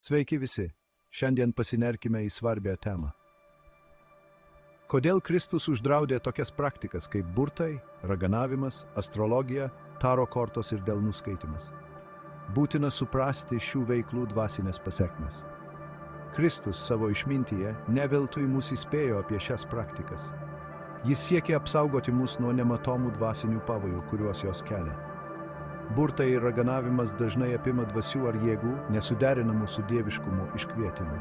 Sveiki visi. Šiandien pasinerkime į svarbią temą. Kodėl Kristus uždraudė tokias praktikas kaip burtai, raganavimas, astrologija, taro kortos ir delnų skaitimas? Būtina suprasti šių veiklų dvasinės pasekmes. Kristus savo išmintyje ne veltui mus įspėjo apie šias praktikas. Jis siekia apsaugoti mus nuo nematomų dvasinių pavojų, kuriuos jos kelia. Burtai ir raganavimas dažnai apima dvasių ar jėgų, nesuderinamų su dieviškumu iškvietimu.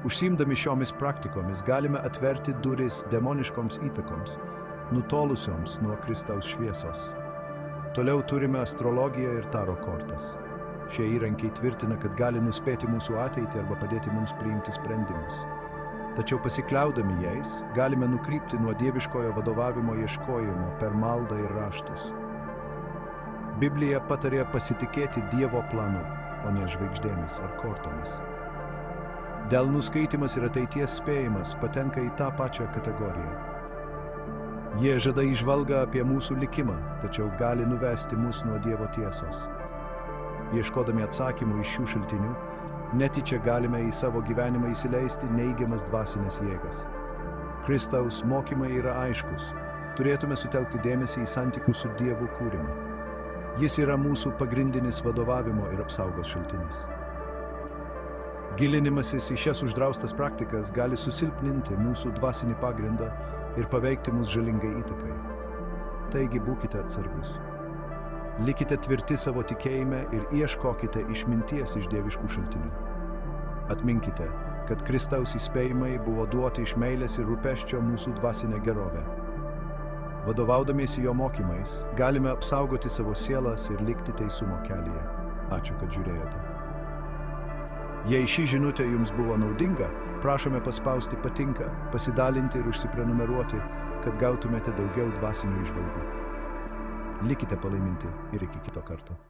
Užsiimdami šiomis praktikomis galime atverti duris demoniškoms įtakoms, nutolusioms nuo Kristaus šviesos. Toliau turime astrologiją ir taro kortas. Šie įrankiai tvirtina, kad gali nuspėti mūsų ateitį arba padėti mums priimti sprendimus. Tačiau pasikliaudami jais, galime nukrypti nuo dieviškojo vadovavimo ieškojimo per maldą ir raštus. Biblija patarė pasitikėti Dievo planu, o ne žvaigždėmis ar kortomis. Delnų skaitimas ir ateities spėjimas patenka į tą pačią kategoriją. Jie žada įžvalgą apie mūsų likimą, tačiau gali nuvesti mus nuo Dievo tiesos. Ieškodami atsakymų iš šių šaltinių, netyčia galime į savo gyvenimą įsileisti neigiamas dvasinės jėgas. Kristaus mokymai yra aiškus. Turėtume sutelkti dėmesį į santykių su Dievu kūrimą. Jis yra mūsų pagrindinis vadovavimo ir apsaugos šaltinis. Gilinimasis į šias uždraustas praktikas gali susilpninti mūsų dvasinį pagrindą ir paveikti mus žalingai įtakai. Taigi būkite atsargus. Likite tvirti savo tikėjime ir ieškokite išminties iš dieviškų šaltinių. Atminkite, kad Kristaus įspėjimai buvo duoti iš meilės ir rūpesčio mūsų dvasinę gerovę. Vadovaudamiesi jo mokymais, galime apsaugoti savo sielas ir likti teisumo kelyje. Ačiū, kad žiūrėjote. Jei ši žinutė jums buvo naudinga, prašome paspausti patinka, pasidalinti ir užsiprenumeruoti, kad gautumėte daugiau dvasinių įžvalgų. Likite palaiminti ir iki kito karto.